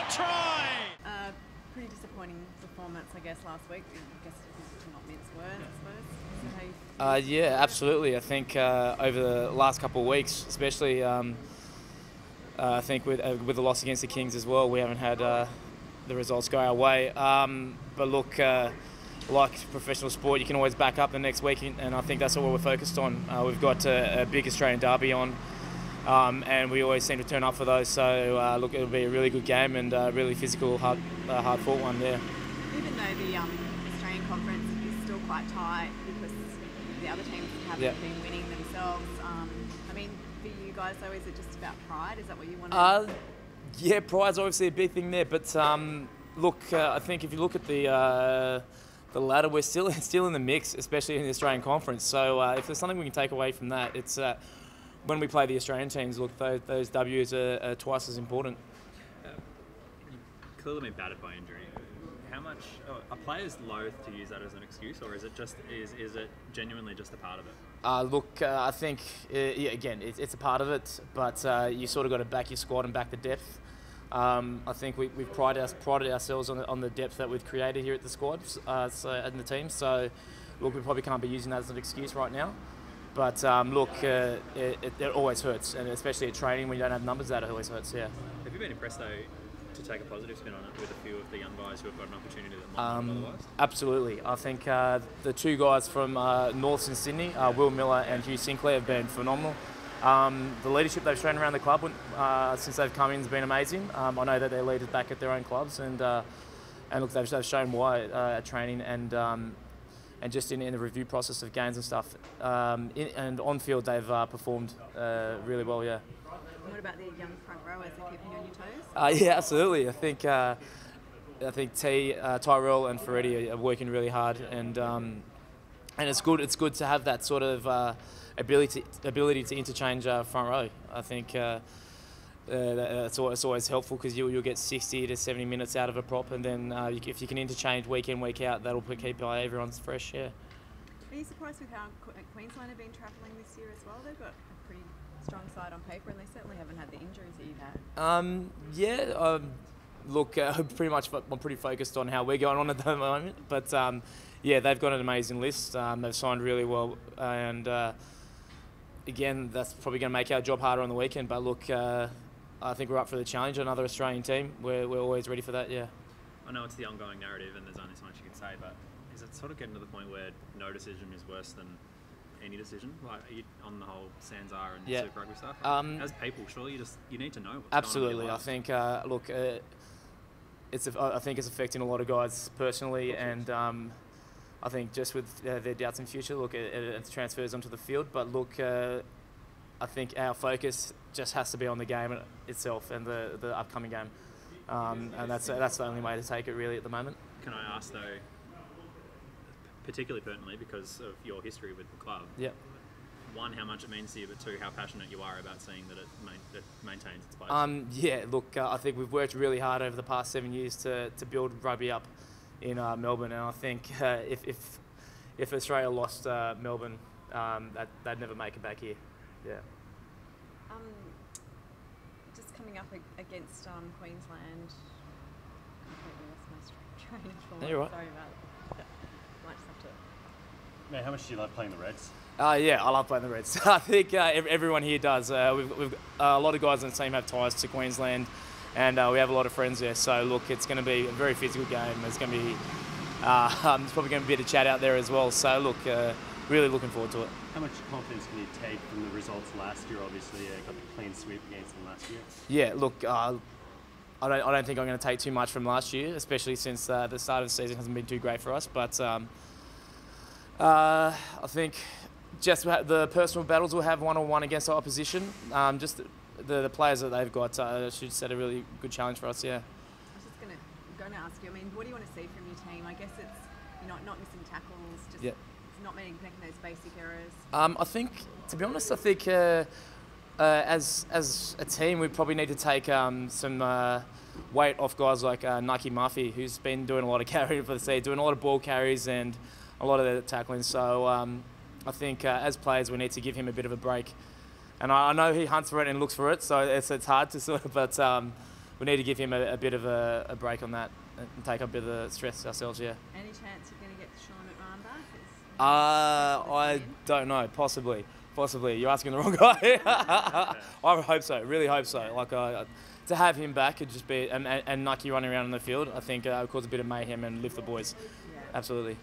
try! Pretty disappointing performance, I guess, last week. I guess to not mince words, I suppose. Is that how you feel? Yeah, absolutely. I think over the last couple of weeks, especially, I think with the loss against the Kings as well, we haven't had the results go our way. But look, like professional sport, you can always back up the next week, and I think that's what we're focused on. We've got a big Australian derby on, and we always seem to turn up for those. So look, it'll be a really good game and a really physical, hard-fought one there. Even though the Australian conference is still quite tight because the other teams haven't been winning themselves, I mean, for you guys though, is it just about pride? Is that what you want to Yeah, pride's obviously a big thing there, but look, I think if you look at the ladder, we're still in the mix, especially in the Australian conference. So if there's something we can take away from that, it's when we play the Australian teams, look, those W's are twice as important. You've clearly been battered by injury. How much are players loath to use that as an excuse, or is it just is it genuinely just a part of it? Look, I think again, it's a part of it, but you sort of got to back your squad and back the depth. I think we've prided ourselves on the depth that we've created here at the squad, and the team. So, look, we probably can't be using that as an excuse right now. But look, it always hurts, and especially at training when you don't have numbers, that always hurts. Yeah. Have you been impressed though to take a positive spin on it with a few of the young guys who have got an opportunity that might not otherwise? Absolutely. I think the two guys from Norths and Sydney, Will Miller and Hugh Sinclair, have been phenomenal. The leadership they've shown around the club since they've come in has been amazing. I know that they're leaders back at their own clubs, and look, they've shown why at training and just in the review process of games and stuff. And on field, they've performed really well. Yeah. What about the young front rowers? Are keeping you on your toes? Yeah, absolutely. I think Tyrell and Ferretti are working really hard, and it's good. It's good to have that sort of ability to interchange front row. I think it's always helpful because you'll get 60 to 70 minutes out of a prop, and then if you can interchange week in, week out, that'll keep everyone's fresh. Yeah. Are you surprised with how Queensland have been travelling this year as well? They've got a pretty strong side on paper, and they certainly haven't had the injuries that you've had. Look, I'm pretty focused on how we're going on at the moment, but yeah, they've got an amazing list. They've signed really well, and again, that's probably going to make our job harder on the weekend. But look, I think we're up for the challenge. Another Australian team. We're always ready for that. Yeah. I know it's the ongoing narrative, and there's only so much you can say, but is it sort of getting to the point where no decision is worse than any decision, like on the whole Sanzar and Super Rugby stuff? As people, surely you need to know what's absolutely. going on. I think look, I think it's affecting a lot of guys personally, and I think just with their doubts in future, look, it transfers onto the field. But look, I think our focus just has to be on the game itself and the upcoming game, and that's the only way to take it really at the moment. Can I ask though, particularly pertinently because of your history with the club? Yeah. One, how much it means to you, but two, how passionate you are about seeing that it maintains its place. Yeah, look, I think we've worked really hard over the past 7 years to build rugby up in Melbourne, and I think if Australia lost Melbourne, they'd never make it back here. Yeah. Just coming up against Queensland, completely lost my train of thought. You're right. Sorry about that. Might just have to. Man, how much do you love playing the Reds? Yeah, I love playing the Reds. I think everyone here does. We've a lot of guys on the team have ties to Queensland, and we have a lot of friends there. So look, it's going to be a very physical game. There's going to be there's probably going to be a bit of chat out there as well. So look, really looking forward to it. How much confidence can you take from the results last year? Obviously, got the clean sweep against them last year. Yeah, look, I don't think I'm going to take too much from last year, especially since the start of the season hasn't been too great for us. But I think just the personal battles we'll have one-on-one against the opposition. Just the players that they've got should set a really good challenge for us. Yeah. I was just going to ask you. I mean, what do you want to see from your team? I guess it's not missing tackles, just not making those basic errors. I think, to be honest, as a team, we probably need to take some weight off guys like Nike Murphy, who's been doing a lot of carrying for the season, doing a lot of ball carries and a lot of the tackling. So I think as players, we need to give him a bit of a break. And I know he hunts for it and looks for it, so it's hard to sort of, we need to give him a bit of a break on that and take a bit of the stress ourselves. Yeah. Any chance you're going to get Sean McMahon back? I don't know. Possibly. You're asking the wrong guy. I hope so. Really hope so. Like to have him back could just be and Nike running around in the field. I think cause a bit of mayhem and lift the boys. Yeah. Absolutely.